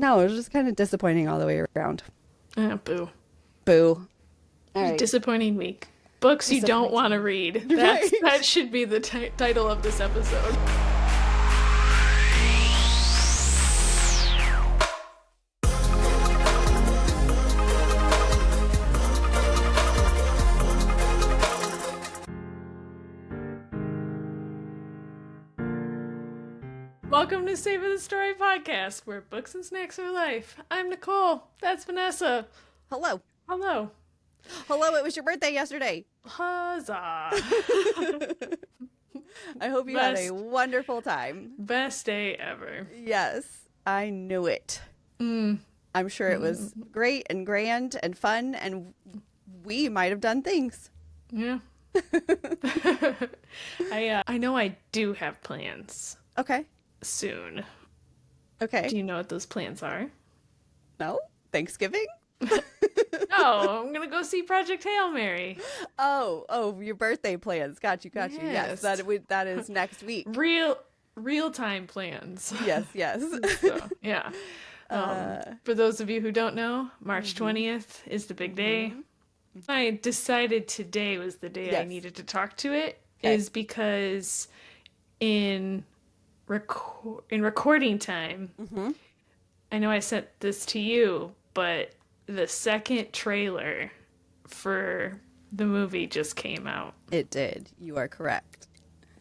No, it was just kind of disappointing all the way around. Boo. Boo. All right. Disappointing week. Books you don't want to read. That should be the title of this episode. Welcome to Savor the Story podcast, where books and snacks are life. I'm Nicole. That's Vanessa. Hello. Hello. Hello, it was your birthday yesterday. Huzzah. I hope you had a wonderful time. Best day ever. Yes, I knew it. I'm sure it was great and grand and fun, and we might have done things. Yeah. I know I do have plans. Okay. Soon. Okay. Do you know what those plans are? No? Thanksgiving? No, I'm gonna go see Project Hail Mary. Oh, your birthday plans. Got you. Yes, that is next week. Real time plans. Yes. So, yeah. For those of you who don't know, March 20th is the big day. I decided today was the day I needed to talk to it, is because in recording time, I know I sent this to you, but the second trailer for the movie just came out. It did. You are correct.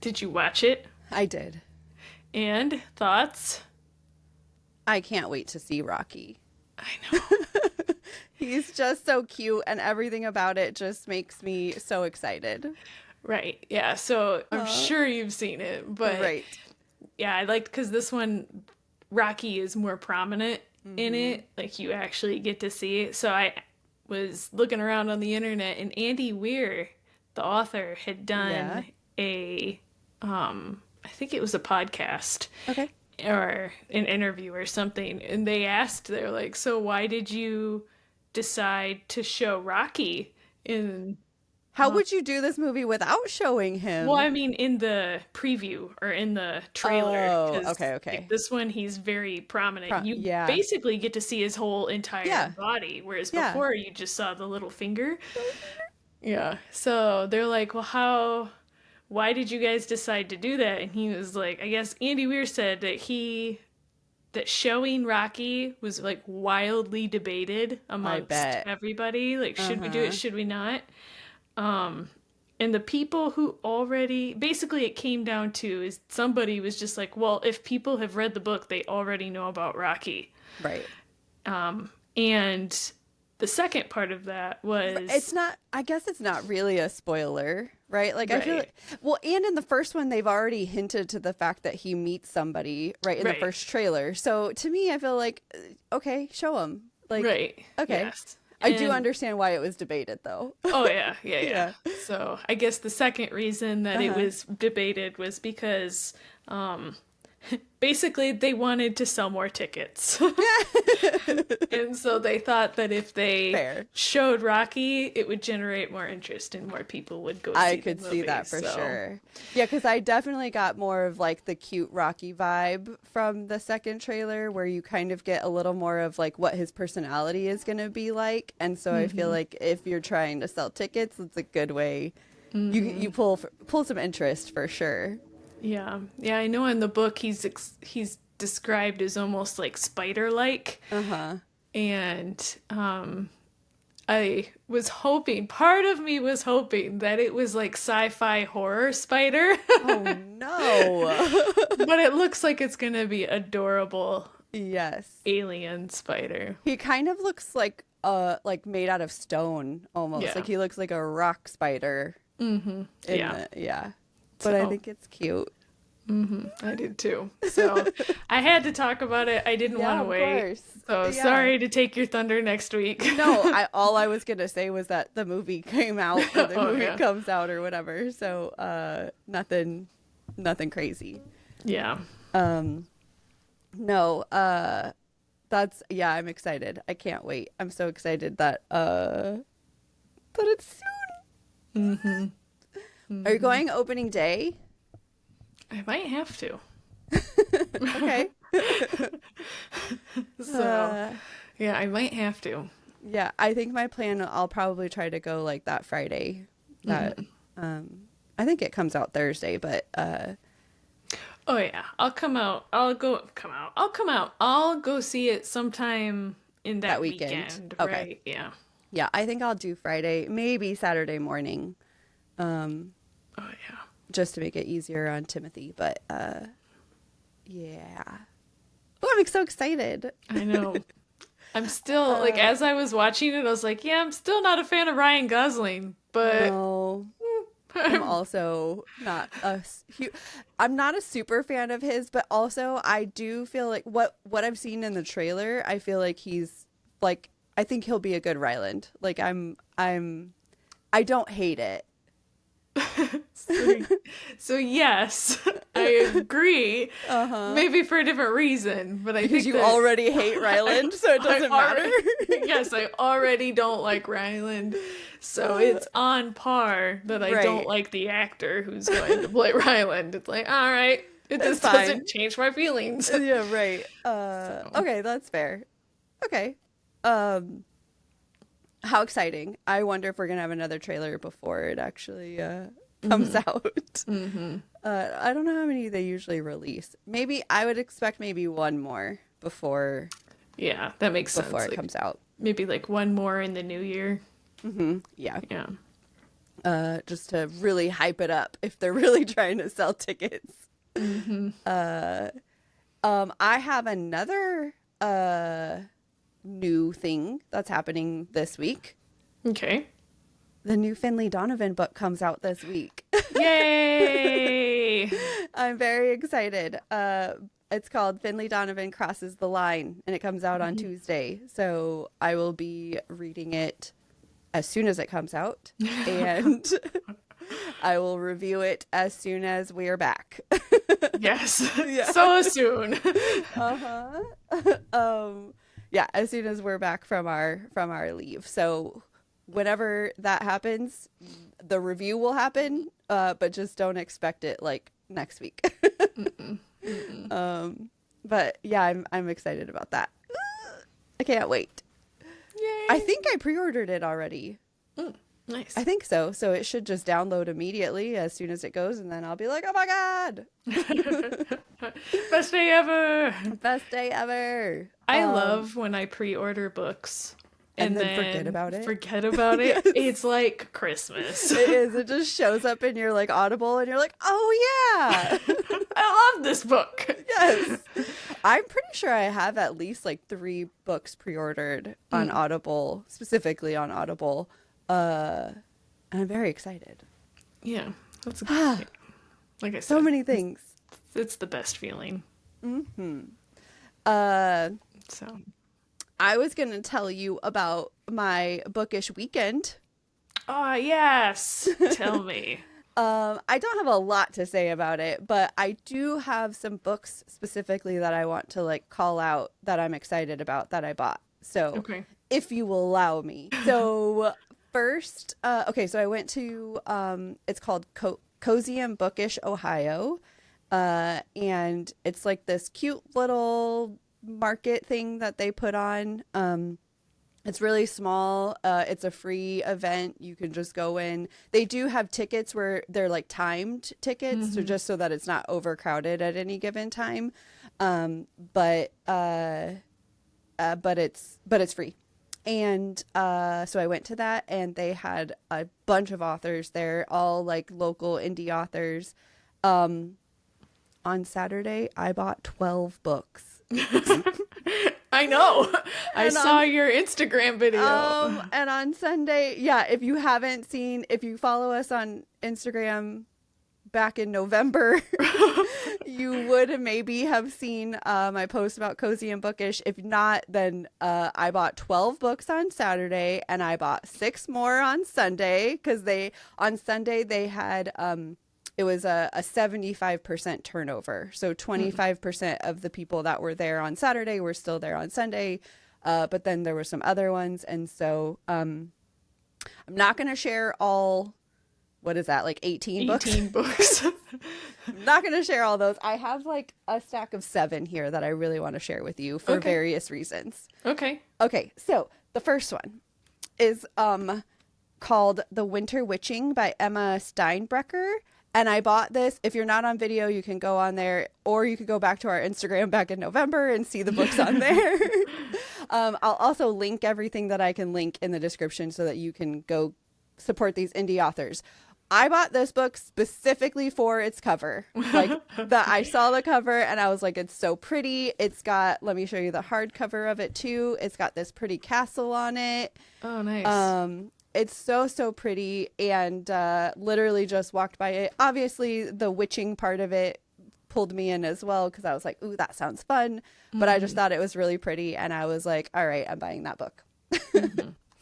Did you watch it? I did. And thoughts? I can't wait to see Rocky. I know. He's just so cute, and everything about it just makes me so excited. Right. Yeah. So I'm sure you've seen it, but right. Yeah, I liked because this one, Rocky is more prominent in it. Like, you actually get to see it. So I was looking around on the internet, and Andy Weir, the author, had done I think it was a podcast. Okay. Or an interview or something. And they're like, so why did you decide to show Rocky in... How would you do this movie without showing him? Well, I mean, in the preview or in the trailer. Oh, okay. Like, this one, he's very prominent. You basically get to see his whole entire body, whereas before you just saw the little finger. Yeah. So they're like, well, why did you guys decide to do that? And he was like, I guess Andy Weir said that showing Rocky was like wildly debated amongst everybody. Like, should we do it? Should we not? And the people who basically it came down to is somebody was just like, well, if people have read the book, they already know about Rocky. Right. And the second part of that was... I guess it's not really a spoiler, right? Like, I feel like, well, and in the first one, they've already hinted to the fact that he meets somebody, right, in the first trailer. So to me, I feel like, okay, show him. Like, okay. Yes. I do understand why it was debated, though. Oh, yeah. So I guess the second reason that it was debated was because basically they wanted to sell more tickets. And so they thought that if they showed Rocky, it would generate more interest and more people would go see I could see that for sure. Yeah, because I definitely got more of like the cute Rocky vibe from the second trailer, where you kind of get a little more of like what his personality is going to be like. And so I feel like if you're trying to sell tickets, it's a good way. You pull some interest for sure. Yeah, I know in the book he's described as almost like spider-like. And I was hoping, part of me was hoping that it was like sci-fi horror spider. Oh no. But it looks like it's gonna be adorable. Yes. Alien spider. He kind of looks like made out of stone almost. Yeah. Like he looks like a rock spider. But I think it's cute. I did too. So I had to talk about it. I didn't want to wait. Course. So sorry to take your thunder next week. No, all I was gonna say was that the movie came out, or the movie comes out, or whatever. So nothing crazy. Yeah. No. I'm excited. I can't wait. I'm so excited that it's soon. Are you going opening day? I might have to. Okay. So, yeah, I might have to. Yeah, I think my plan, I'll probably try to go like that Friday. That I think it comes out Thursday, but oh yeah, I'll come out. I'll come out. I'll go see it sometime in that weekend. Okay. Right? Yeah. Yeah, I think I'll do Friday, maybe Saturday morning. Oh yeah. Just to make it easier on Timothy, but yeah. Oh, I'm so excited. I know. I'm still like, as I was watching it, I was like, yeah, I'm still not a fan of Ryan Gosling, but no, I'm also not I'm not a super fan of his, but also I do feel like what I've seen in the trailer, I feel like he's like, I think he'll be a good Ryland. Like I don't hate it. So yes, I agree. Maybe for a different reason, but I because think you already hate Ryland, so it doesn't matter. Yes, I already don't like Ryland, so it's on par that I don't like the actor who's going to play Ryland. It's like, all right, it just doesn't change my feelings. Yeah, right. Okay, that's fair. Okay. How exciting. I wonder if we're going to have another trailer before it actually comes out. I don't know how many they usually release. Maybe I would expect maybe one more before. Yeah, that makes sense. Before it comes out. Maybe like one more in the new year. Yeah. Yeah. Just to really hype it up if they're really trying to sell tickets. I have another new thing that's happening this week. Okay. The new Finley Donovan book comes out this week. Yay! I'm very excited. It's called Finley Donovan Crosses the Line, and it comes out on Tuesday. So I will be reading it as soon as it comes out, and I will review it as soon as we are back. Yes. Yeah. So soon. Yeah, as soon as we're back from our leave. So whenever that happens, the review will happen, but just don't expect it like next week. But yeah, I'm excited about that. I can't wait. Yay. I think I pre-ordered it already. Nice. I think so. So it should just download immediately as soon as it goes, and then I'll be like, oh my God. Best day ever. Best day ever. I love when I pre-order books and then forget about it. Yes. It's like Christmas. It is. It just shows up in your like Audible, and you're like, oh yeah. I love this book. Yes. I'm pretty sure I have at least like 3 books pre-ordered on Audible, specifically on Audible. And I'm very excited. Yeah. That's like I said. So many things. It's the best feeling. So I was going to tell you about my bookish weekend. Oh, yes. Tell me. I don't have a lot to say about it, but I do have some books specifically that I want to like call out that I'm excited about that I bought. So if you will allow me. So first, so I went to, it's called Cozy and Bookish, Ohio. And it's like this cute little market thing that they put on. It's really small. It's a free event. You can just go in. They do have tickets where they're like timed tickets, so just so that it's not overcrowded at any given time. But it's free. And so I went to that, and they had a bunch of authors there, all like local indie authors. On Saturday, I bought 12 books. I know. I saw your Instagram video. And on Sunday, if you follow us on Instagram back in November, you would maybe have seen my post about Cozy and Bookish. If not, then I bought 12 books on Saturday, and I bought 6 more on Sunday, because on Sunday they had it was a 75% turnover. So 25% of the people that were there on Saturday were still there on Sunday. But then there were some other ones. And so I'm not going to share all what is that, like 18 books? 18 books. I'm not going to share all those. I have like a stack of 7 here that I really want to share with you for various reasons. Okay, so the first one is called The Winter Witching by Emma Steinbrecher. And I bought this. If you're not on video, you can go on there, or you could go back to our Instagram back in November and see the books on there. I'll also link everything that I can link in the description so that you can go support these indie authors. I bought this book specifically for its cover. Like, I saw the cover and I was like, it's so pretty. It's got, let me show you the hardcover of it too. It's got this pretty castle on it. Oh, nice. It's so pretty, and literally just walked by it. Obviously, the witching part of it pulled me in as well, because I was like, ooh, that sounds fun. But I just thought it was really pretty, and I was like, all right, I'm buying that book.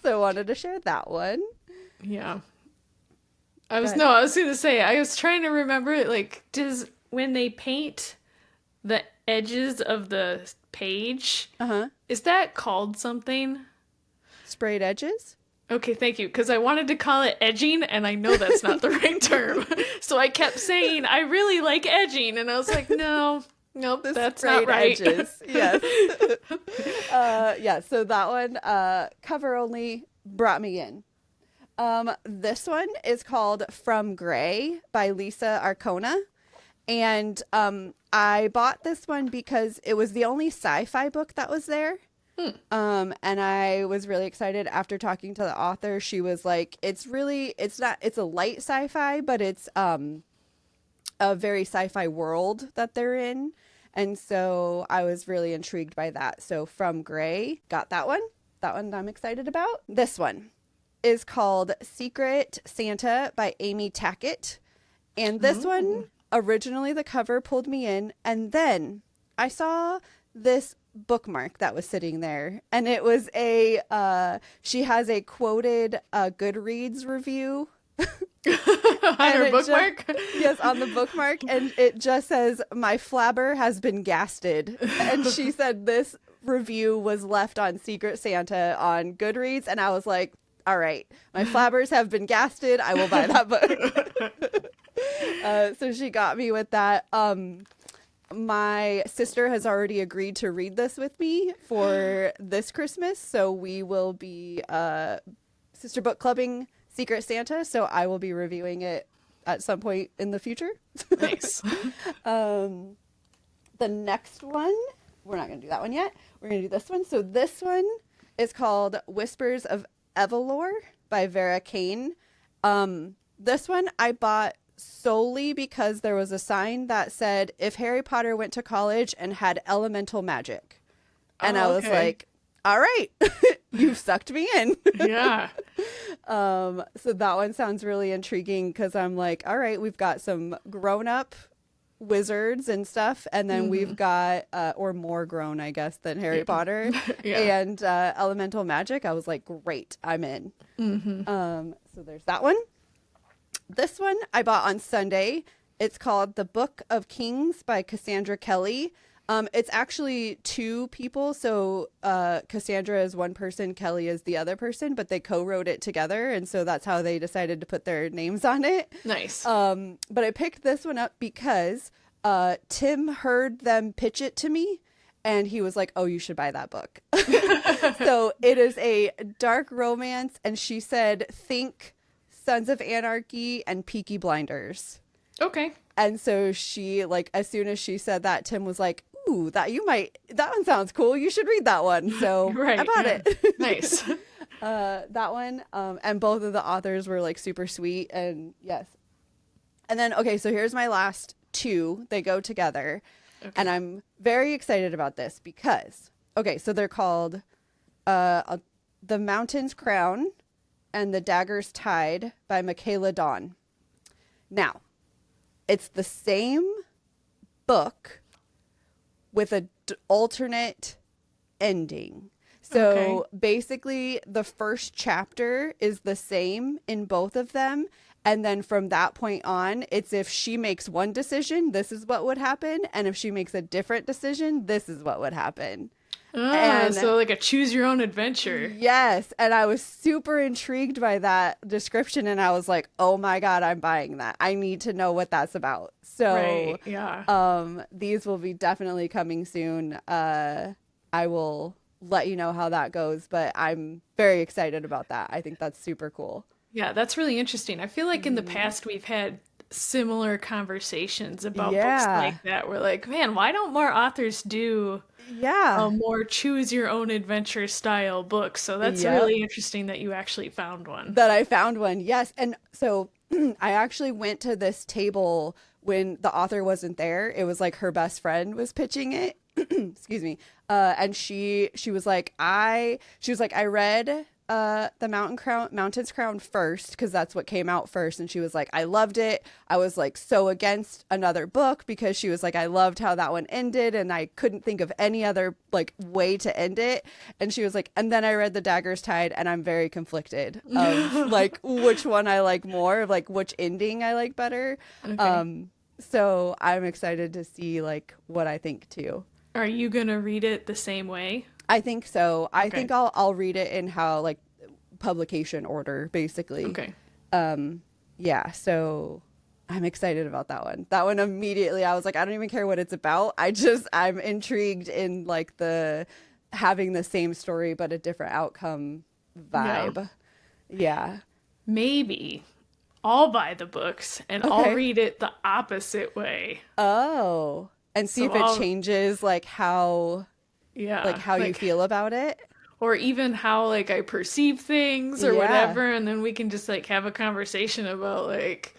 So I wanted to share that one. Yeah. I was going to say, I was trying to remember, like, when they paint the edges of the page, is that called something? Sprayed edges? Okay, thank you, because I wanted to call it edging, and I know that's not the right term. So I kept saying, I really like edging, and I was like, nope, that's not right. Edges. Yes. Yeah, so that one, cover only, brought me in. This one is called From Gray by Lisa Arcona. And I bought this one because it was the only sci-fi book that was there. And I was really excited after talking to the author. She was like, it's a light sci-fi, but it's a very sci-fi world that they're in. And so I was really intrigued by that. So From Gray, got that one. That one I'm excited about. This one is called Secret Santa by Amy Tackett. And this one, originally the cover pulled me in. And then I saw this bookmark that was sitting there, and it was she has a quoted Goodreads review on her bookmark. Yes, on the bookmark, and it just says, "My flabber has been gasted," and she said this review was left on Secret Santa on Goodreads, and I was like, all right, my flabbers have been gasted, I will buy that book. So she got me with that. My sister has already agreed to read this with me for this Christmas, so we will be sister book clubbing Secret Santa, so I will be reviewing it at some point in the future. Nice. The next one, we're not going to do that one yet. We're going to do this one. So this one is called Whispers of Evelore by Vera Kane. This one I bought solely because there was a sign that said, if Harry Potter went to college and had elemental magic. And I was like, all right, you've sucked me in. Yeah. So that one sounds really intriguing, because I'm like, all right, we've got some grown-up wizards and stuff, and then we've got or more grown, I guess, than Harry Potter. And elemental magic. I was like, great, I'm in. So there's that one. This one I bought on Sunday. It's called The Book of Kings by Cassandra Kelly. It's actually 2 people. So Cassandra is one person, Kelly is the other person, but they co-wrote it together. And so that's how they decided to put their names on it. Nice. But I picked this one up because Tim heard them pitch it to me, and he was like, oh, you should buy that book. So it is a dark romance. And she said, think Sons of Anarchy and Peaky Blinders. Okay. And so she, like, as soon as she said that, Tim was like, ooh, that one sounds cool. You should read that one. So I bought it. Nice. That one. And both of the authors were like super sweet, and yes. And then, okay, so here's my last 2. They go together. Okay. And I'm very excited about this because, okay, so they're called The Mountain's Crown and The Dagger's Tide by Michaela Dawn. Now, it's the same book with an alternate ending. So basically, the first chapter is the same in both of them. And then from that point on, it's if she makes one decision, this is what would happen. And if she makes a different decision, this is what would happen. And so like a choose your own adventure. Yes. And I was super intrigued by that description. And I was like, oh my God, I'm buying that. I need to know what that's about. So these will be definitely coming soon. I will let you know how that goes, but I'm very excited about that. I think that's super cool. Yeah, that's really interesting. I feel like in the past we've had similar conversations about books like that. We're like, man, why don't more authors do a more choose your own adventure style book? So that's really interesting that you actually found one. That I found one, yes. And so I actually went to this table when the author wasn't there. It was like her best friend was pitching it. Excuse me. And she was like, I read the Mountain's Crown first because that's what came out first, and she was like, I loved it. I was like so against another book because she was like, I loved how that one ended and I couldn't think of any other like way to end it. And she was like, and then I read The Dagger's Tide and I'm very conflicted of like which one I like more, like which ending I like better. Okay. So I'm excited to see like what I think too. Are you gonna read it the same way? I think so. I think I'll read it in how like publication order, basically. Okay. Yeah. So I'm excited about that one. That one immediately, I was like, I don't even care what it's about. I'm intrigued in like the having the same story but a different outcome vibe. Yeah. Maybe I'll buy the books and I'll read it the opposite way. Oh. And see if it changes like how. Yeah. Like how you feel about it. Or even how like I perceive things or whatever. And then we can just like have a conversation about like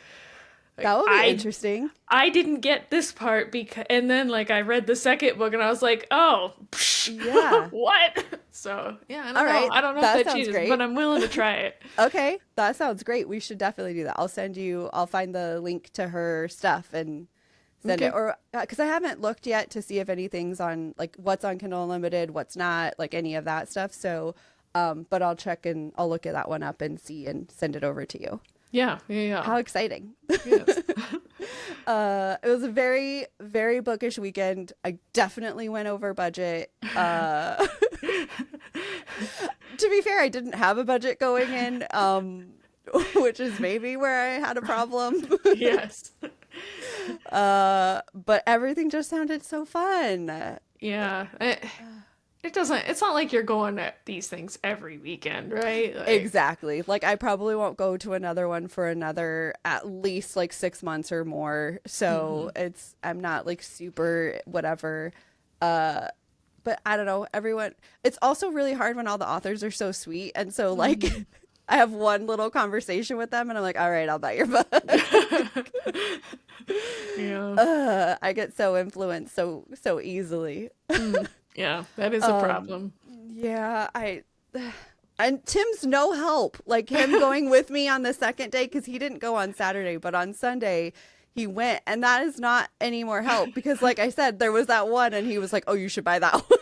that would be interesting. I didn't get this part and then like I read the second book and I was like, oh, yeah. What? So yeah, I don't know. I don't know if that changes, but I'm willing to try it. Okay. That sounds great. We should definitely do that. I'll find the link to her stuff and send it, or because I haven't looked yet to see if anything's on like what's on Kindle Unlimited, what's not, like any of that stuff. So, but I'll check and I'll look at that one up and see and send it over to you. Yeah. How exciting! Yes. It was a very, very bookish weekend. I definitely went over budget. To be fair, I didn't have a budget going in, which is maybe where I had a problem. Yes. But everything just sounded so fun. Yeah. It's not like you're going to these things every weekend, right? Like, exactly. Like I probably won't go to another one for another at least like 6 months or more. So I'm not like super whatever. But I don't know, it's also really hard when all the authors are so sweet. And so like I have one little conversation with them and I'm like, all right, I'll buy your book. Yeah. I get so influenced so easily. Yeah, that is a problem. Yeah, and Tim's no help. Like him going with me on the second day, because he didn't go on Saturday, but on Sunday he went, and that is not any more help because, like I said, there was that one, and he was like, "Oh, you should buy that one."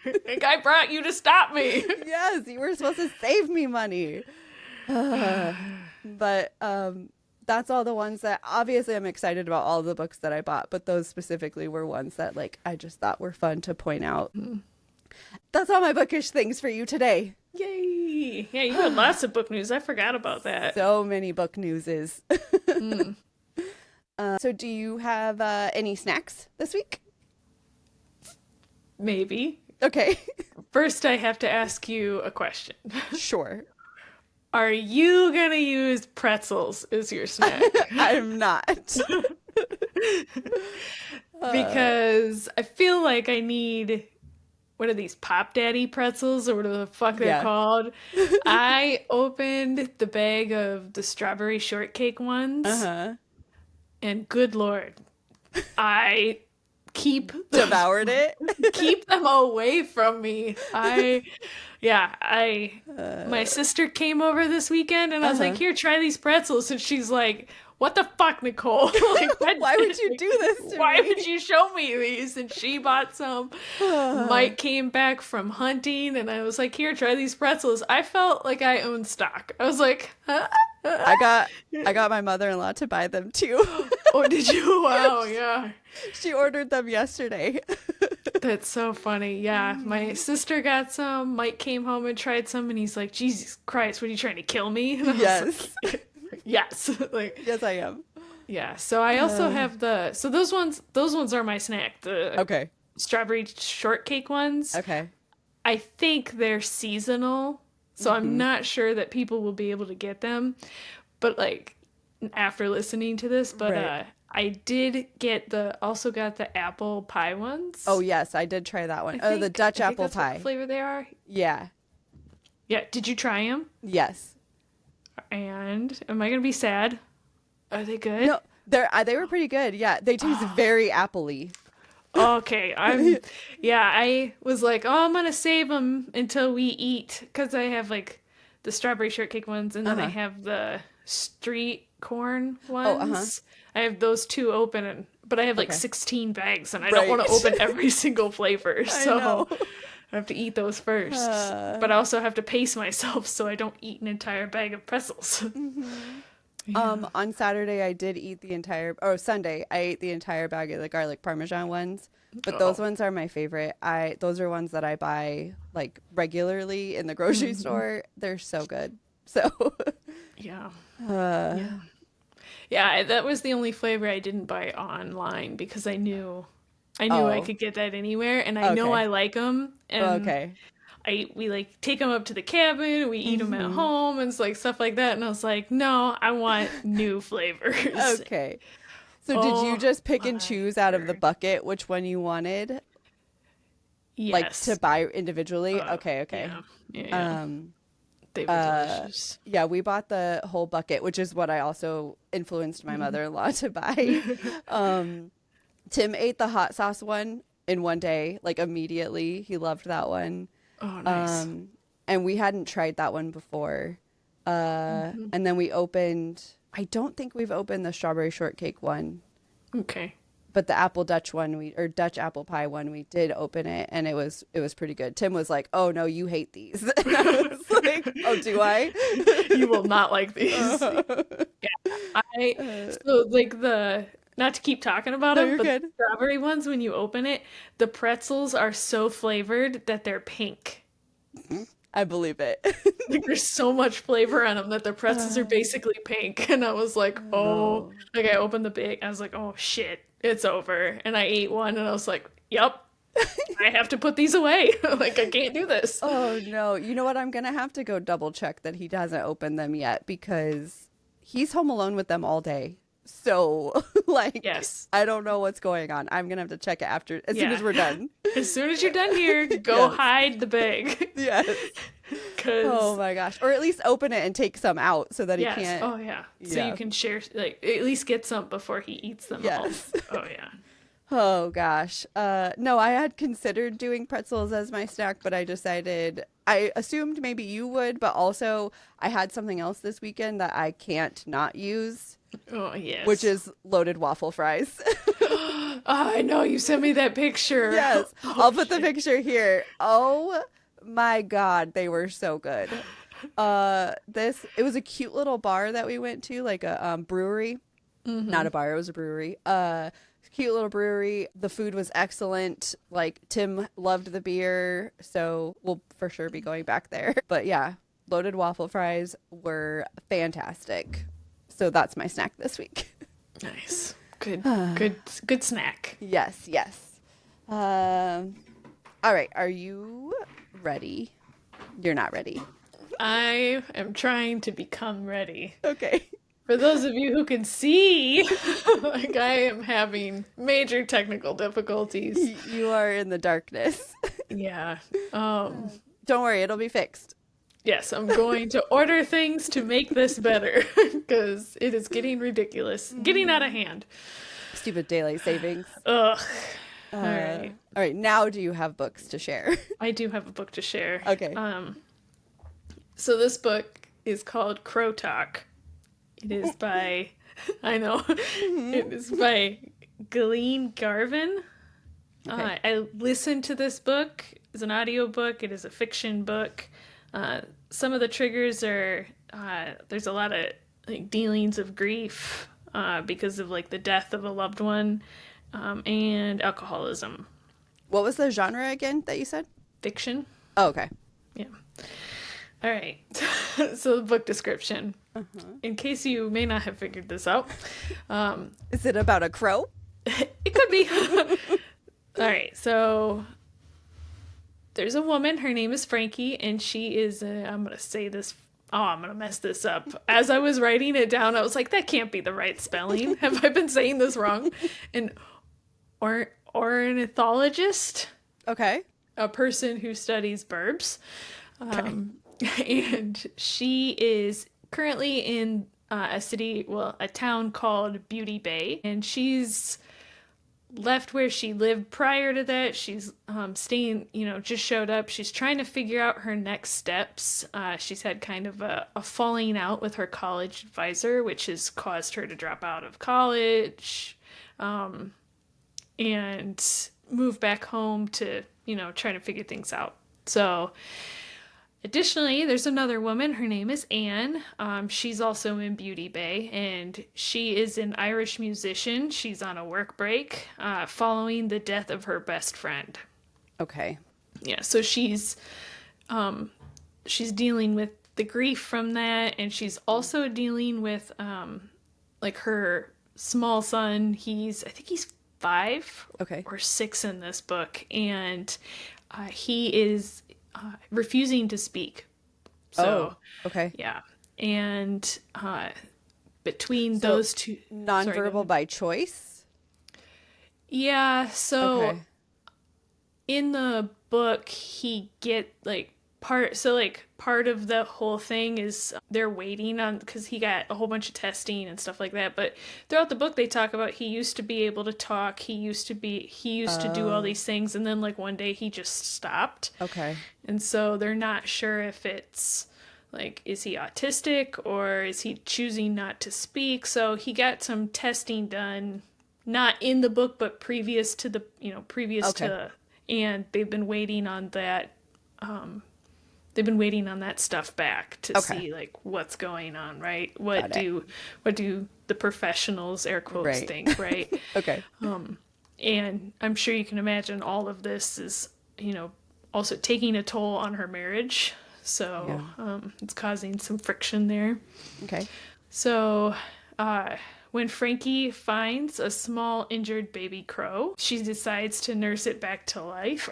I think I brought you to stop me. Yes, you were supposed to save me money. But that's all the ones that obviously I'm excited about all the books that I bought, but those specifically were ones that like I just thought were fun to point out. That's all my bookish things for you today. Yay! Yeah, you had lots of book news. I forgot about that. So many book newses. So do you have any snacks this week? Maybe. Okay. First, I have to ask you a question. Sure. Are you going to use pretzels as your snack? I'm not. Because I feel like I need, what are these, Pop Daddy pretzels or whatever the fuck they're called? I opened the bag of the strawberry shortcake ones. And good Lord, I devoured it. Keep them away from me. My sister came over this weekend and I was like, here, try these pretzels. And she's like, what the fuck, Nicole? Like, why would you do this to me? Why would you show me these? And she bought some. Mike came back from hunting and I was like, here, try these pretzels. I felt like I owned stock. I was like, huh? I got my mother-in-law to buy them too. Oh, did you? Wow, yeah. She ordered them yesterday. That's so funny. Yeah, my sister got some. Mike came home and tried some, and he's like, "Jesus Christ, what are you trying to kill me?" And I Yes. was like, yes. Like, yes, I am. yeah. So I also have so those ones are my snack. The Okay. strawberry shortcake ones. Okay. I think they're seasonal, so I'm not sure that people will be able to get them. But like after listening to this, but I did also got the apple pie ones. Oh yes, I did try that one. The Dutch apple pie. What flavor they are? Yeah. Yeah. Did you try them? Yes. And am I gonna be sad? Are they good? No, they were pretty good. Yeah, they taste very appley. Okay, I was like, oh, I'm gonna save them until we eat, because I have like the strawberry shortcake ones, and then I have the street corn ones. I have those two open, but I have like 16 bags, and I don't want to open every single flavor, so I have to eat those first. But I also have to pace myself so I don't eat an entire bag of pretzels. Yeah. On Saturday I did eat Sunday I ate the entire bag of the garlic parmesan ones, but those ones are my favorite. Those are ones that I buy like regularly in the grocery store. They're so good. So yeah. That was the only flavor I didn't buy online, because I knew I could get that anywhere, and I know I like them, and we like take them up to the cabin, we eat them at home, and it's like stuff like that. And I was like, no, I want new flavors. Okay. So did you just pick and choose out of the bucket which one you wanted? Yes. Like to buy individually? Okay. Yeah. They were delicious. Yeah, we bought the whole bucket, which is what I also influenced my mother-in-law to buy. Tim ate the hot sauce one in one day, like immediately. He loved that one. Oh, nice. And we hadn't tried that one before. And then I don't think we've opened the strawberry shortcake one. Okay. But the apple Dutch one, Dutch apple pie one, we did open it, and it was pretty good. Tim was like, "Oh no, you hate these." And I was like, "Oh, do I?" You will not like these. So like not to keep talking about them, but the strawberry ones, when you open it, the pretzels are so flavored that they're pink. I believe it. Like there's so much flavor on them that the pretzels are basically pink. And I was like, oh, like I opened the bag, I was like, oh shit, it's over. And I ate one and I was like, yep, I have to put these away. Like I can't do this. Oh no. You know what? I'm going to have to go double check that he hasn't opened them yet, because he's home alone with them all day. So, like, yes. I don't know what's going on. I'm going to have to check it as soon as we're done. As soon as you're done here, go hide the bag. Yes. Oh, my gosh. Or at least open it and take some out so that he can't. Oh, yeah. So you can share, like, at least get some before he eats them all. Oh, yeah. Oh, gosh. No, I had considered doing pretzels as my snack, but I assumed maybe you would, but also I had something else this weekend that I can't not use. Oh, yes. Which is loaded waffle fries. Oh, I know. You sent me that picture. Yes. I'll put the picture here. Oh, my God. They were so good. It was a cute little bar that we went to, like a brewery. Not a bar. It was a brewery. Cute little brewery. The food was excellent. Like, Tim loved the beer, so we'll for sure be going back there. But yeah, loaded waffle fries were fantastic. So that's my snack this week. Nice. Good snack. Yes. All right. Are you ready? You're not ready. I am trying to become ready. Okay. For those of you who can see, like I am having major technical difficulties. You are in the darkness. Yeah. Don't worry, it'll be fixed. Yes, I'm going to order things to make this better, because it is getting ridiculous, getting out of hand. Stupid daylight savings. Ugh. All right. All right. Now, do you have books to share? I do have a book to share. Okay. So this book is called Crow Talk. It is by, I know, it is by Garvin. Okay. I listened to this book. It's an audiobook. It is a fiction book. Some of the triggers are, there's a lot of like dealings of grief because of like the death of a loved one, and alcoholism. What was the genre again that you said? Fiction. Oh, okay. Yeah. All right. So the book description. In case you may not have figured this out. Is it about a crow? It could be. All right. So there's a woman. Her name is Frankie, and she is, I'm going to say this. Oh, I'm going to mess this up. As I was writing it down, I was like, that can't be the right spelling. Have I been saying this wrong? An ornithologist. Okay. A person who studies birds. And she is currently in a town called Beauty Bay. And she's left where she lived prior to that. She's staying, just showed up. She's trying to figure out her next steps. She's had kind of a falling out with her college advisor, which has caused her to drop out of college and move back home to, try to figure things out. So additionally, there's another woman. Her name is Anne. She's also in Beauty Bay, and she is an Irish musician. She's on a work break following the death of her best friend. Okay. Yeah, so she's dealing with the grief from that, and she's also dealing with her small son. I think he's 5 or 6 in this book, and he is refusing to speak. So, okay. Yeah. And between those two... Nonverbal by choice? Yeah, so in the book, he part of the whole thing is they're waiting on, because he got a whole bunch of testing and stuff like that, but throughout the book they talk about he used to be able to talk, he used to do all these things, and then one day he just stopped. Okay. And so they're not sure if it's is he autistic or is he choosing not to speak. So he got some testing done, not in the book but previous to and they've been waiting on that stuff back to see what's going on, right? What do the professionals, air quotes, think, right? Okay. And I'm sure you can imagine all of this is, also taking a toll on her marriage. So it's causing some friction there. Okay. So when Frankie finds a small injured baby crow, she decides to nurse it back to life.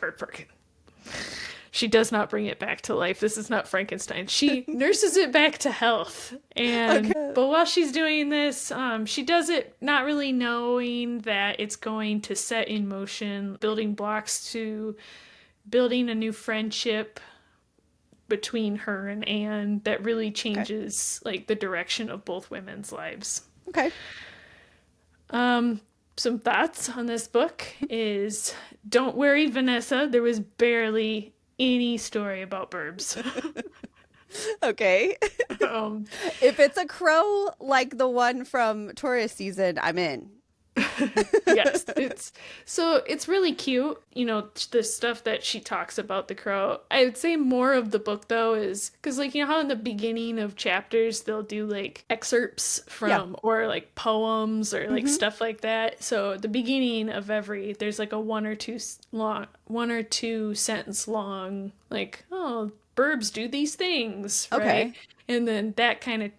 She does not bring it back to life. This is not Frankenstein. She nurses it back to health. But while she's doing this, she does it not really knowing that it's going to set in motion building blocks to building a new friendship between her and Anne that really changes the direction of both women's lives. Okay. Some thoughts on this book is, don't worry, Vanessa, there was barely any story about birds. Okay. If it's a crow like the one from tourist season, I'm in. Yes, it's really cute, the stuff that she talks about the crow. I would say more of the book though is because how in the beginning of chapters they'll do excerpts from or poems or stuff like that. So the beginning of there's a one or two sentence long oh, birds do these things, right? Okay. And then that kind of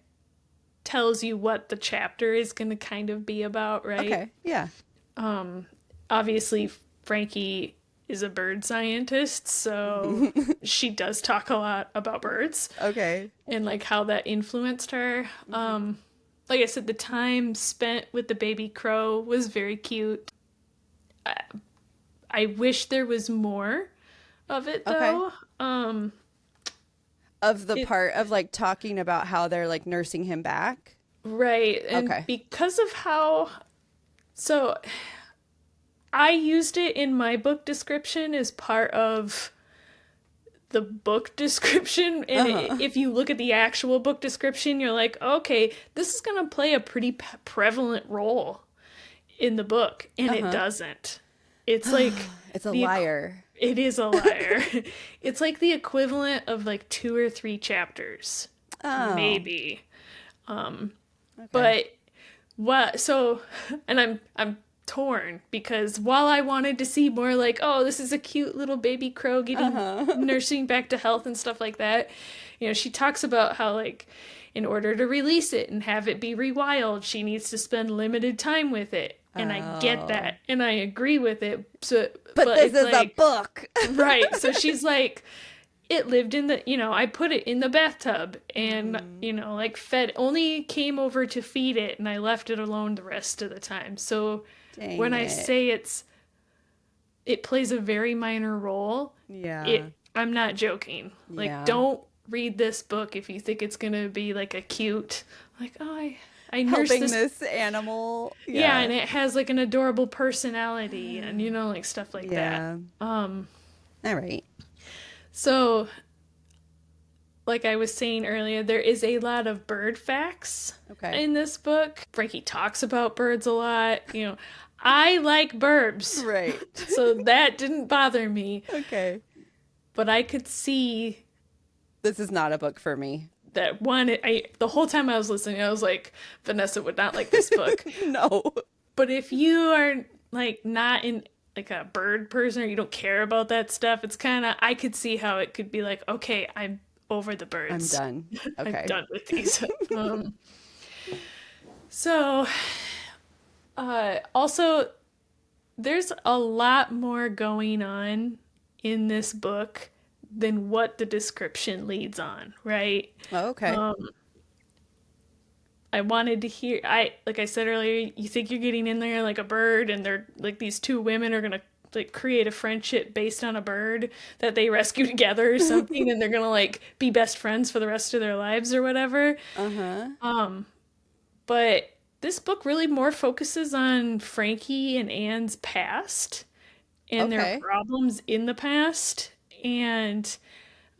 tells you what the chapter is going to kind of be about, right? Okay, yeah. Obviously, Frankie is a bird scientist, so she does talk a lot about birds. Okay. And how that influenced her. Like I said, the time spent with the baby crow was very cute. I wish there was more of it, though. Okay. Of the part of talking about how they're nursing him back. Right. And because of how, so I used it in my book description as part of the book description. And if you look at the actual book description, you're like, okay, this is going to play a pretty prevalent role in the book. And it doesn't. It's it's a liar. It is a liar. It's the equivalent of 2 or 3 chapters. Oh. Maybe. Okay. But what, so, and I'm torn, because while I wanted to see more like, oh, this is a cute little baby crow getting nursing back to health and stuff like that, you know, she talks about how like in order to release it and have it be rewild, she needs to spend limited time with it. And I get that, and I agree with it. So, but this is like, a book, right? So she's like, it lived in the, you know, I put it in the bathtub, and you know, like only came over to feed it, and I left it alone the rest of the time. So when I say it plays a very minor role, I'm not joking. Like, don't read this book if you think it's gonna be like a cute, like, oh, I nursed helping this animal. Yeah, and it has like an adorable personality, and you know, like stuff like that. All right. So, like I was saying earlier, there is a lot of bird facts in this book. Frankie talks about birds a lot. You know, I like birds. Right. So that didn't bother me. Okay. But I could see this is not a book for me. That one, the whole time I was listening, I was like, Vanessa would not like this book. No. But if you are like not in like a bird person, or you don't care about that stuff, it's kind of, I could see how it could be like, okay, I'm over the birds. I'm done. Okay. I'm done with these. So, also, there's a lot more going on in this book than what the description leads on, right? Oh, okay. I wanted to hear, like I said earlier, you think you're getting in there like a bird, and they're like, these two women are gonna like create a friendship based on a bird that they rescue together or something, and they're gonna like be best friends for the rest of their lives or whatever. But this book really more focuses on Frankie and Anne's past and their problems in the past. And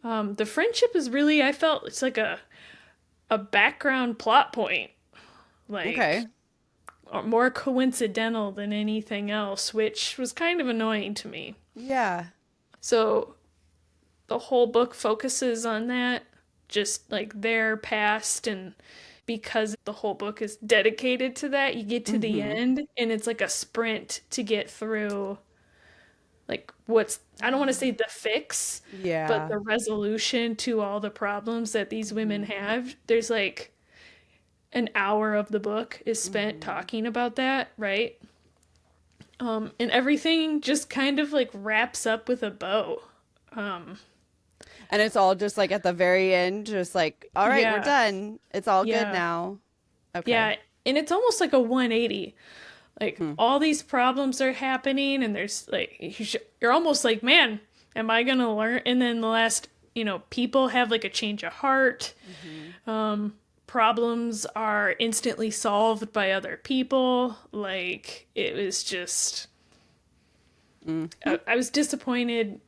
the friendship is really, I felt it's like a background plot point, like more coincidental than anything else, which was kind of annoying to me. Yeah. So the whole book focuses on that, just like their past, and because the whole book is dedicated to that, you get to the end and it's like a sprint to get through like I don't want to say the fix, but the resolution to all the problems that these women have. There's like an hour of the book is spent talking about that, right? And everything just kind of like wraps up with a bow. And it's all just like at the very end, just like, all right, we're done. It's all good now. Okay. Yeah, and it's almost like a 180. Like, all these problems are happening, and there's, like, you're almost like, man, am I going to learn? And then the last, you know, people have, like, a change of heart. Problems are instantly solved by other people. Like, it was just... I was disappointed.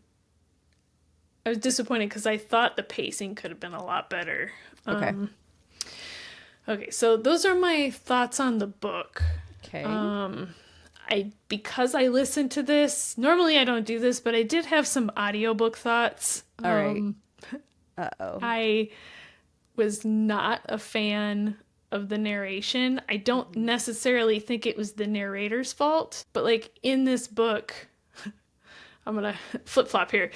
I was disappointed because I thought the pacing could have been a lot better. Okay, so those are my thoughts on the book. Okay. Because I listened to this, normally I don't do this, but I did have some audiobook thoughts. All right. Uh-oh. I was not a fan of the narration. I don't necessarily think it was the narrator's fault, but like in this book, I'm going to flip-flop here.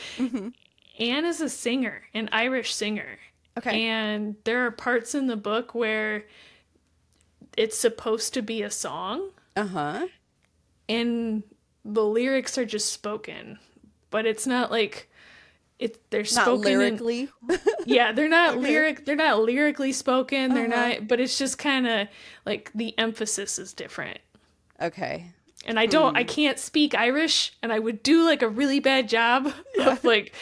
Anne is a singer, an Irish singer. Okay. And there are parts in the book where it's supposed to be a song. And the lyrics are just spoken, but it's not like they're spoken lyrically. They're not they're not lyrically spoken. They're not, but it's just kind of like the emphasis is different. Okay. And I can't speak Irish, and I would do like a really bad job of like,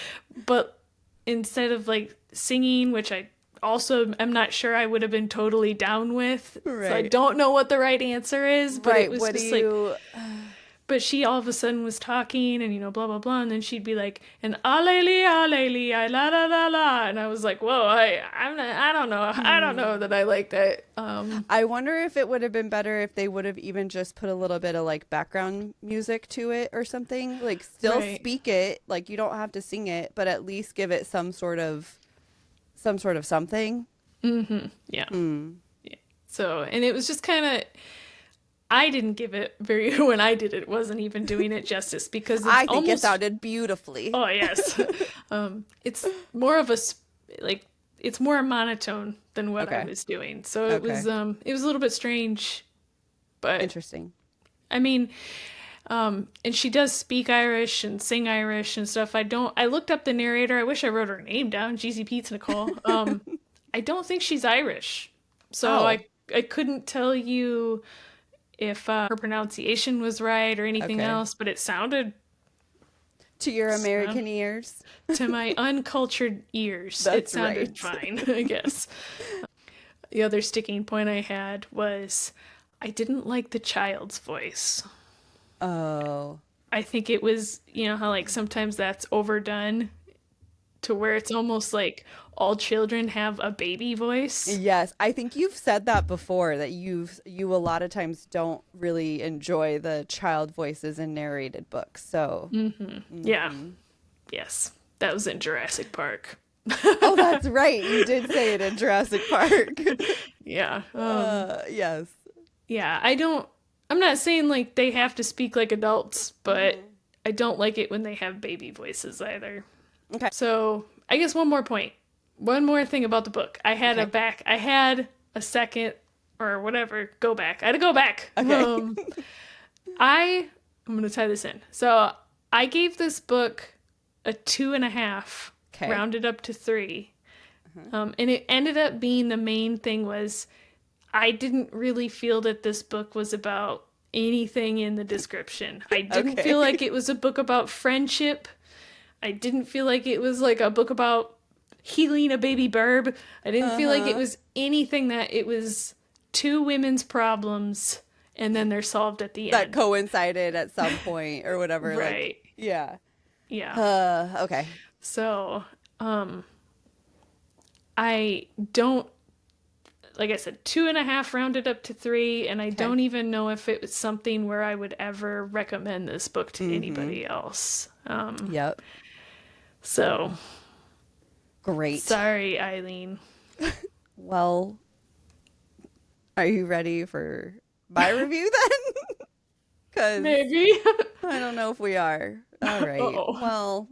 but instead of like singing, which I also am not sure I would have been totally down with. Right. So I don't know what the right answer is, but it was what just like, but she all of a sudden was talking and, you know, blah, blah, blah. And then she'd be like, and aleli, la, la, la, la. And I was like, whoa, I don't know. I don't know that I like that. I wonder if it would have been better if they would have even just put a little bit of like background music to it or something. Like still speak it. Like you don't have to sing it, but at least give it some sort of something. Yeah. Yeah. So, and it was just kind of, I didn't give it when I did it, wasn't even doing it justice because I think it sounded beautifully. Oh, yes. It's more of it's more monotone than what I was doing. So it was a little bit strange, but interesting. I mean, and she does speak Irish and sing Irish and stuff. I looked up the narrator. I wish I wrote her name down. Jeezy Pete's Nicole. I don't think she's Irish. So I couldn't tell you if her pronunciation was right or anything else, but it sounded... To your American ears? To my uncultured ears, it sounded fine, I guess. The other sticking point I had was I didn't like the child's voice. Oh. I think it was, you know, how like sometimes that's overdone to where it's almost like all children have a baby voice. Yes, I think you've said that before, that you a lot of times don't really enjoy the child voices in narrated books. So yeah, yes, that was in Jurassic Park. Oh, that's right, you did say it in Jurassic Park. Yeah. Yes. Yeah, I'm not saying like they have to speak like adults, but I don't like it when they have baby voices either. Okay. So I guess one more thing about the book. I had a second or whatever. Go back. I had to go back. Okay. I'm going to tie this in. So I gave this book a 2.5, rounded up to 3. And it ended up being the main thing was I didn't really feel that this book was about anything in the description. I didn't feel like it was a book about friendship. I didn't feel like it was like a book about healing a baby burb. I didn't feel like it was anything that it was 2 women's problems and then they're solved at the end. That coincided at some point or whatever. Right. Like, yeah. Yeah. Okay. So, I don't, like I said, 2.5 rounded up to 3, and I don't even know if it was something where I would ever recommend this book to anybody else. Yep. So. Great. Sorry, Eileen. Well, are you ready for my review then? 'Cause maybe. I don't know if we are. All right. Well,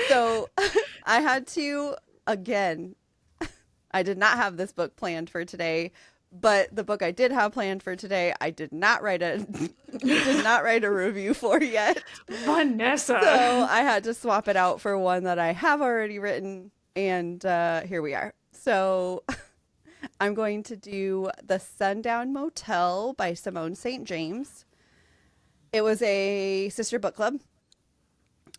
so I had to, again, I did not have this book planned for today, but the book I did have planned for today, I did not write a review for yet. Vanessa. So I had to swap it out for one that I have already written, and here we are. So I'm going to do The Sundown Motel by Simone St. James. It was a sister book club,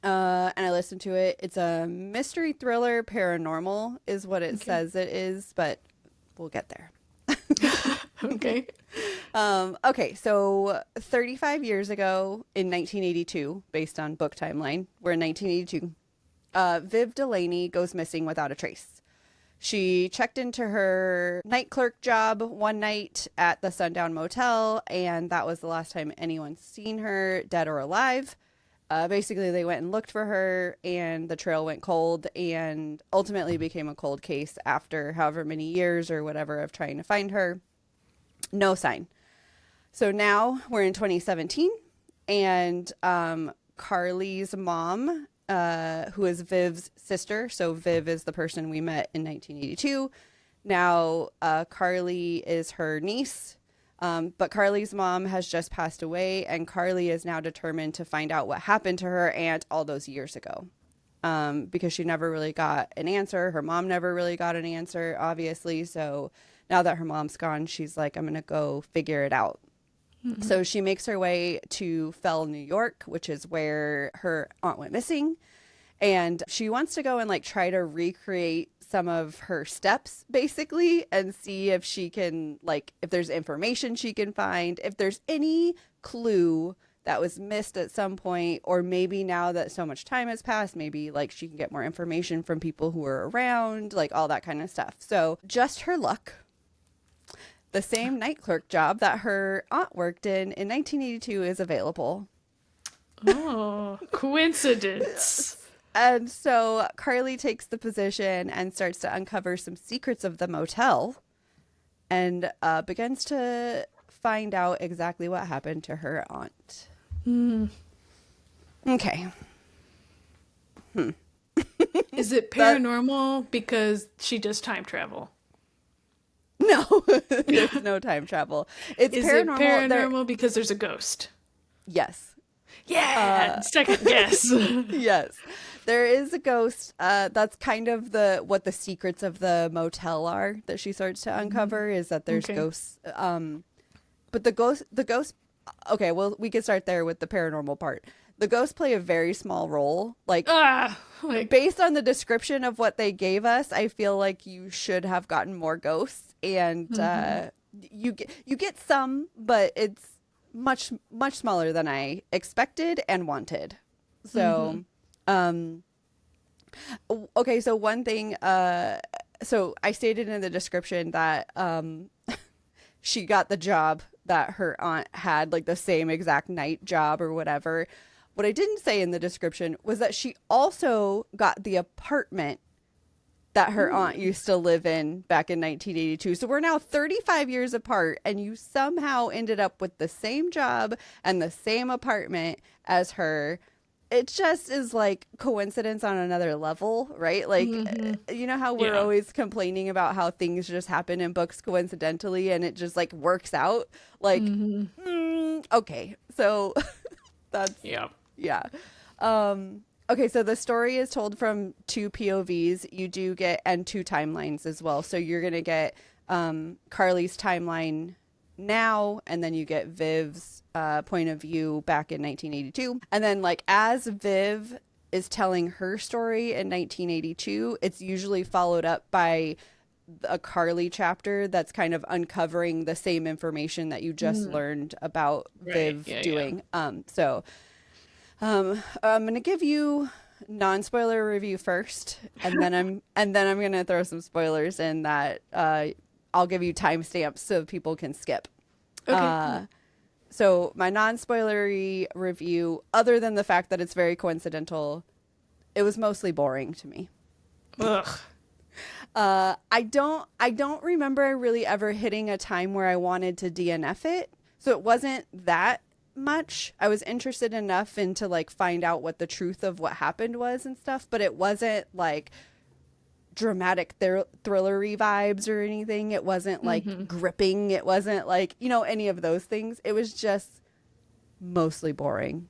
and I listened to it. It's a mystery thriller paranormal is what it says it is, but we'll get there. Okay. Okay, so 35 years ago in 1982, based on book timeline, we're in 1982, Viv Delaney goes missing without a trace. She checked into her night clerk job one night at the Sundown Motel, and that was the last time anyone's seen her, dead or alive. Basically, they went and looked for her, and the trail went cold, and ultimately became a cold case after however many years or whatever of trying to find her. No sign. So now we're in 2017, and Carly's mom, who is Viv's sister, so Viv is the person we met in 1982. Now Carly is her niece, but Carly's mom has just passed away, and Carly is now determined to find out what happened to her aunt all those years ago, because she never really got an answer. Her mom never really got an answer, obviously. So now that her mom's gone, she's like, I'm going to go figure it out. Mm-hmm. So she makes her way to Fell, New York, which is where her aunt went missing. And she wants to go and like try to recreate some of her steps basically and see if she can, like, if there's information she can find, if there's any clue that was missed at some point, or maybe now that so much time has passed, maybe like she can get more information from people who are around, like all that kind of stuff. So just her luck, the same night clerk job that her aunt worked in 1982 is available. Oh, coincidence. And so Carly takes the position and starts to uncover some secrets of the motel and begins to find out exactly what happened to her aunt. Okay. Is it paranormal because she does time travel? No, there's no time travel. Is it paranormal because there's a ghost? Yes. Yeah. Second guess. Yes. There is a ghost. That's kind of what the secrets of the motel are that she starts to uncover, is that there's ghosts. But the ghost. Okay, well, we could start there with the paranormal part. The ghosts play a very small role. Like based on the description of what they gave us, I feel like you should have gotten more ghosts, and you get some, but it's much smaller than I expected and wanted. So, okay. So one thing, so I stated in the description that she got the job that her aunt had, like the same exact night job or whatever. What I didn't say in the description was that she also got the apartment that her aunt used to live in back in 1982. So we're now 35 years apart, and you somehow ended up with the same job and the same apartment as her. It just is like coincidence on another level, right? Like, you know how we're always complaining about how things just happen in books coincidentally and it just like works out? Like, okay. So that's, yeah. Okay, so the story is told from 2 POVs. You do get, and 2 timelines as well. So you're going to get Carly's timeline now, and then you get Viv's point of view back in 1982. And then, like, as Viv is telling her story in 1982, it's usually followed up by a Carly chapter that's kind of uncovering the same information that you just learned about Viv doing. So I'm going to give you non-spoiler review first, and then I'm going to throw some spoilers in that I'll give you timestamps so people can skip. Okay. So my non-spoilery review, other than the fact that it's very coincidental, it was mostly boring to me. Ugh. I don't remember really ever hitting a time where I wanted to DNF it. So it wasn't that much. I was interested enough into like find out what the truth of what happened was and stuff, but it wasn't like dramatic thrillery vibes or anything. It wasn't like gripping. It wasn't like, you know, any of those things. It was just mostly boring.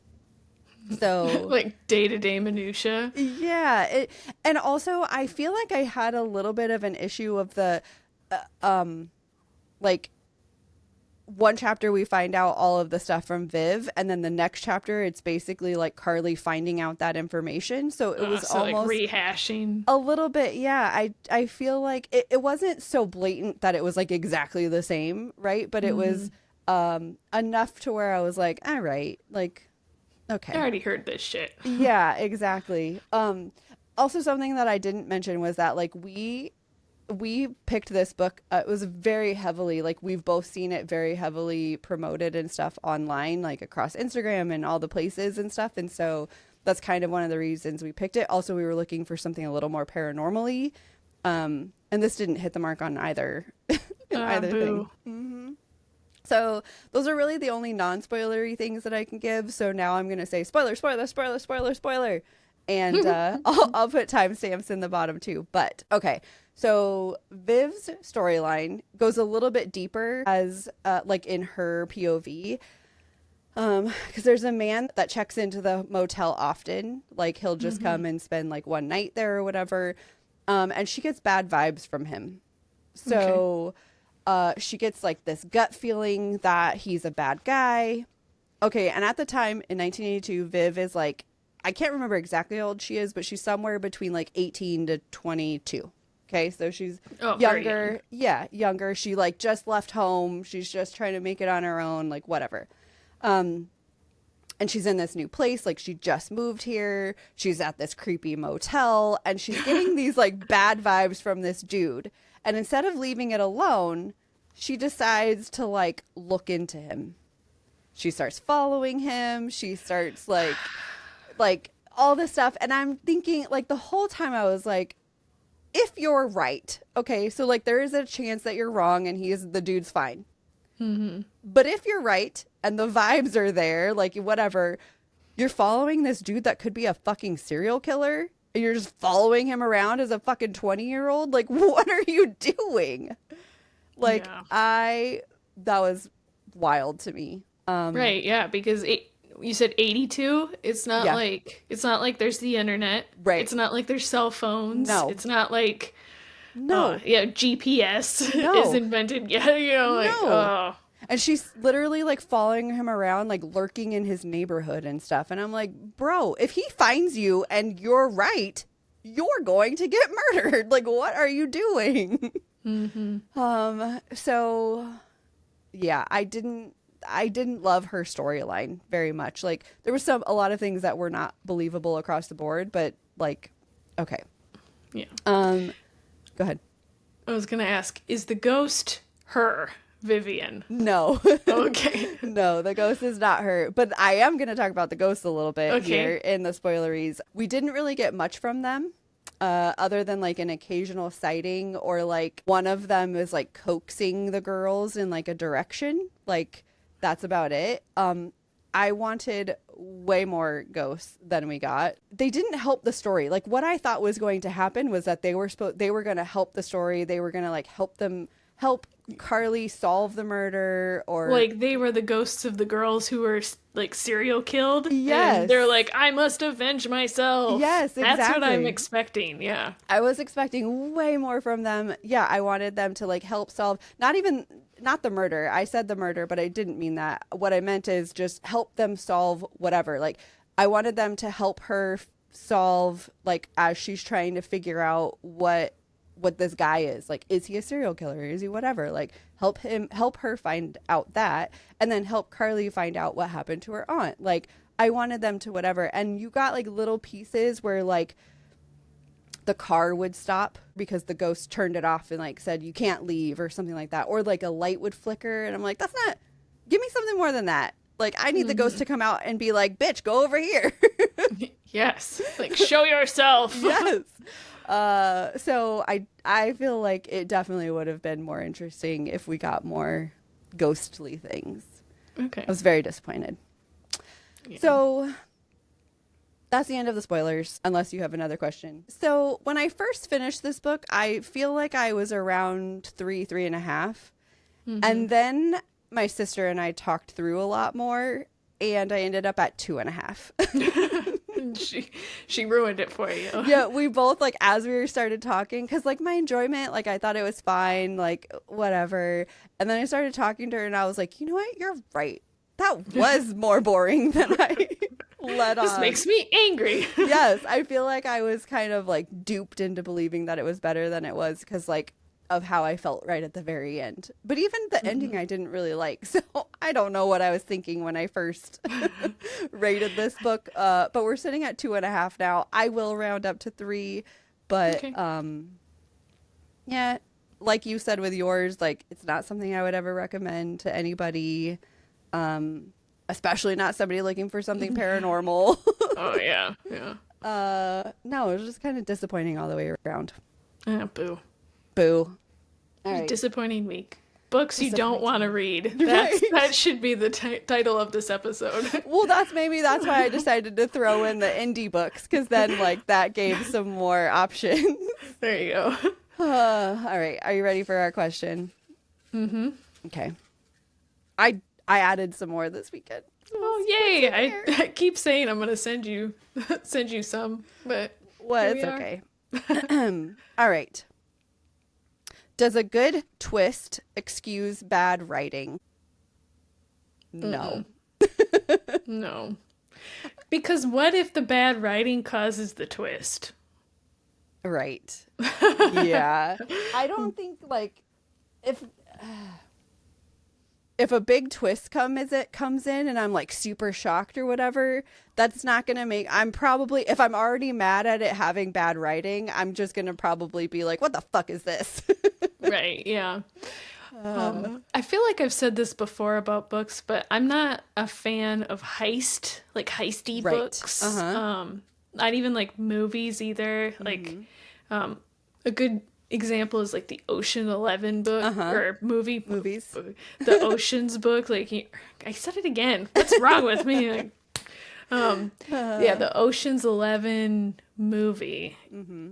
So like day-to-day minutia. Yeah. And also I feel like I had a little bit of an issue of the like one chapter we find out all of the stuff from Viv, and then the next chapter it's basically like Carly finding out that information. So it was almost like rehashing a little bit. Yeah. I feel like it wasn't so blatant that it was like exactly the same, right? But it was enough to where I was like, all right, like, okay, I already heard this shit. Yeah, exactly. Also something that I didn't mention was that like we picked this book. It was very heavily, like, we've both seen it very heavily promoted and stuff online, like across Instagram and all the places and stuff. And so that's kind of one of the reasons we picked it. Also, we were looking for something a little more paranormally. And this didn't hit the mark on either thing. So those are really the only non-spoilery things that I can give. So now I'm going to say spoiler. And I'll put timestamps in the bottom too. But okay. So Viv's storyline goes a little bit deeper as like in her POV. Because there's a man that checks into the motel often. Like he'll just come and spend like one night there or whatever. And she gets bad vibes from him. So she gets like this gut feeling that he's a bad guy. Okay. And at the time in 1982, Viv is like, I can't remember exactly how old she is, but she's somewhere between like 18 to 22. Okay, so she's younger. Yeah, younger. She like just left home. She's just trying to make it on her own, like whatever. And she's in this new place. Like she just moved here. She's at this creepy motel, and she's getting these like bad vibes from this dude. And instead of leaving it alone, she decides to like look into him. She starts following him. She starts like all this stuff. And I'm thinking like the whole time I was like, if you're right, okay, so like there is a chance that you're wrong and the dude's fine. Mm-hmm. But if you're right and the vibes are there, like whatever, you're following this dude that could be a fucking serial killer and you're just following him around as a fucking 20-year-old. Like, what are you doing? Like, that was wild to me. Right. Yeah. Because you said 82. It's not like there's the internet. Right. It's not like there's cell phones. No. It's not like no. GPS is invented. Yeah. You know, like no. And she's literally like following him around, like lurking in his neighborhood and stuff. And I'm like, bro, if he finds you and you're right, you're going to get murdered. Like, what are you doing? Mm-hmm. So yeah, I didn't love her storyline very much. Like, there was a lot of things that were not believable across the board, but like, okay. Yeah. Go ahead. I was going to ask, is the ghost her? Vivian? No. Okay. No, the ghost is not her. But I am going to talk about the ghost a little bit here in the spoileries. We didn't really get much from them, other than like an occasional sighting, or like one of them is like coaxing the girls in like a direction. Like, that's about it. I wanted way more ghosts than we got. They didn't help the story. Like, what I thought was going to happen was that they were going to help the story. They were going to like help Carly solve the murder, or like they were the ghosts of the girls who were like serial killed. Yes. And they're like, I must avenge myself. Yes, exactly. That's what I'm expecting. Yeah. I was expecting way more from them. Yeah, I wanted them to like help solve, not the murder. I said the murder, but I didn't mean that. What I meant is just help them solve whatever. Like, I wanted them to help her solve, like, as she's trying to figure out what this guy is. Like, is he a serial killer? Is he whatever? Like, help her find out that, and then help Carly find out what happened to her aunt. Like, I wanted them to whatever. And you got like little pieces where like the car would stop because the ghost turned it off and like said, you can't leave, or something like that. Or like a light would flicker. And I'm like, give me something more than that. Like, I need the ghost to come out and be like, bitch, go over here. Yes. Like, show yourself. Yes. So I feel like it definitely would have been more interesting if we got more ghostly things. Okay. I was very disappointed. Yeah. So that's the end of the spoilers, unless you have another question. So when I first finished this book, I feel like I was around 3.5. Mm-hmm. And then my sister and I talked through a lot more, and I ended up at 2.5. She ruined it for you. Yeah, we both, like, as we started talking, because like my enjoyment, like, I thought it was fine, like, whatever. And then I started talking to her and I was like, you know what, you're right, that was more boring than I let on. This makes me angry. Yes, I feel like I was kind of like duped into believing that it was better than it was, because like of how I felt right at the very end. But even the ending I didn't really like. So I don't know what I was thinking when I first rated this book. But we're sitting at 2.5 now. I will round up to 3. But okay. Yeah, like you said with yours, like, it's not something I would ever recommend to anybody. Especially not somebody looking for something paranormal. Oh yeah. Yeah. No, it was just kind of disappointing all the way around. Yeah, boo. Boo. All right. Disappointing week. Books you don't want to read. That should be the title of this episode. Well, that's why I decided to throw in the indie books, because then like that gave some more options. There you go. All right. Are you ready for our question? Mm-hmm. Okay. I added some more this weekend. Oh, yay. I keep saying I'm going to send you some, but well, it's okay. All right. Does a good twist excuse bad writing? No. No. Because what if the bad writing causes the twist? Right. Yeah. I don't think, like, if a big twist comes in and I'm like super shocked or whatever, that's not going to make, if I'm already mad at it having bad writing, I'm just going to probably be like, what the fuck is this? Right. Yeah. I feel like I've said this before about books, but I'm not a fan of heisty books. Uh-huh. Not even like movies either. Mm-hmm. Like, a good example is like the Ocean 11 book or movies. The Oceans book. Like, I said it again. What's wrong with me? Like, yeah, the Ocean's 11 movie.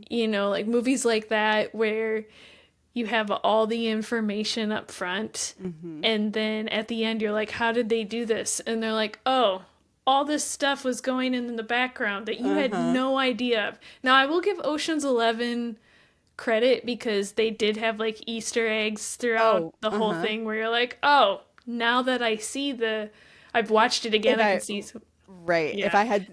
You know, like movies like that where you have all the information up front, and then at the end you're like, how did they do this? And they're like, oh, all this stuff was going in the background that you had no idea of. Now, I will give Ocean's 11 credit because they did have like Easter eggs throughout the whole thing where you're like, oh, now that I see I've watched it again, I can see some. Right. Yeah.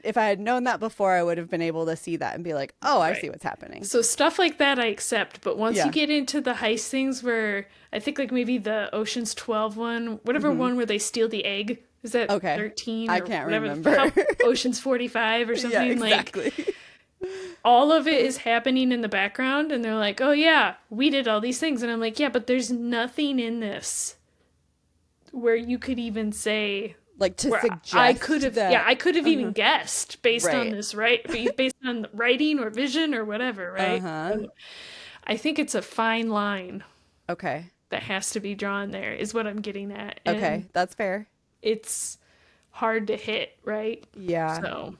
If I had known that before, I would have been able to see that and be like, oh, I see what's happening. So stuff like that I accept, but once you get into the heist things where I think like maybe the Ocean's 12 one, whatever one where they steal the egg, is that 13 or I can't whatever, remember. Ocean's 45 or something. Yeah, exactly. Like all of it is happening in the background and they're like, oh yeah, we did all these things. And I'm like, yeah, but there's nothing in this where you could even say like to suggest I could have even guessed based on this, right? Based on writing or vision or whatever, right? So I think it's a fine line. Okay. That has to be drawn there is what I'm getting at. And okay, that's fair. It's hard to hit, right? Yeah. So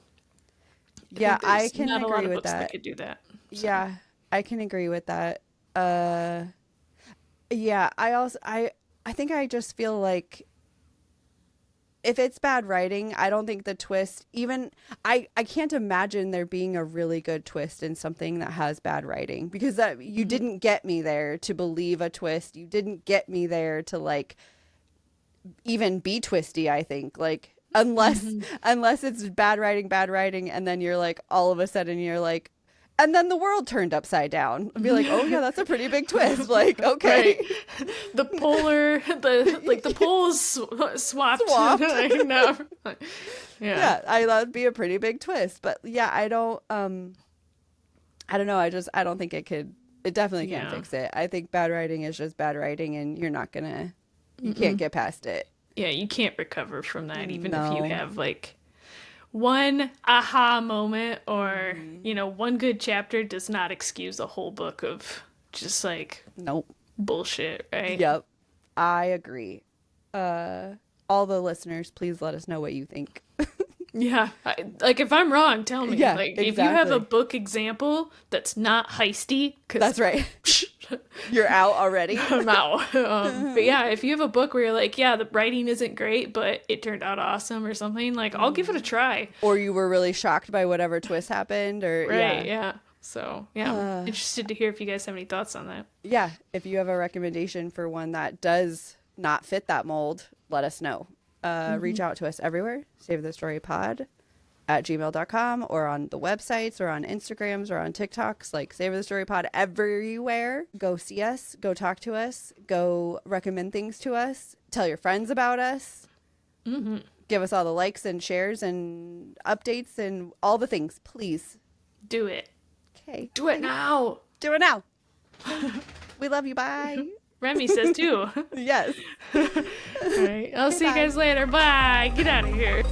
yeah, I can not agree a lot of with books that. That could do that. So. Yeah, I can agree with that. Yeah, I think I just feel like if it's bad writing, I don't think the twist, even, I can't imagine there being a really good twist in something that has bad writing, because that you didn't get me there to believe a twist. You didn't get me there to like even be twisty, I think. Like, unless it's bad writing, and then you're like, all of a sudden you're like, and then the world turned upside down. I'd be like, oh yeah, that's a pretty big twist. Like, okay. Right. The poles swapped. Like, no. Yeah, that'd be a pretty big twist. But yeah, I don't know. I don't think it definitely can't fix it. I think bad writing is just bad writing, and you're not you can't get past it. Yeah, you can't recover from that, even if you have like one aha moment or, one good chapter does not excuse a whole book of just like bullshit, right? Yep. I agree. All the listeners, please let us know what you think. Yeah. Like if I'm wrong, tell me. Yeah, like exactly. If you have a book example that's not heisty, that's right. You're out already. I'm out. But yeah, if you have a book where you're like, yeah, the writing isn't great, but it turned out awesome or something, like I'll give it a try. Or you were really shocked by whatever twist happened, or right, yeah. So yeah, I'm interested to hear if you guys have any thoughts on that. Yeah, if you have a recommendation for one that does not fit that mold, let us know. Reach out to us everywhere. Savor the Story Pod @gmail.com, or on the websites, or on Instagrams, or on TikToks, like Savor the Story Pod everywhere. Go see us, go talk to us, go recommend things to us, tell your friends about us, give us all the likes and shares and updates and all the things, please. Do it. Okay. Do it now. Do it now. We love you. Bye. Remy says too. Yes. All right. I'll see you guys later. Bye. Get out of here.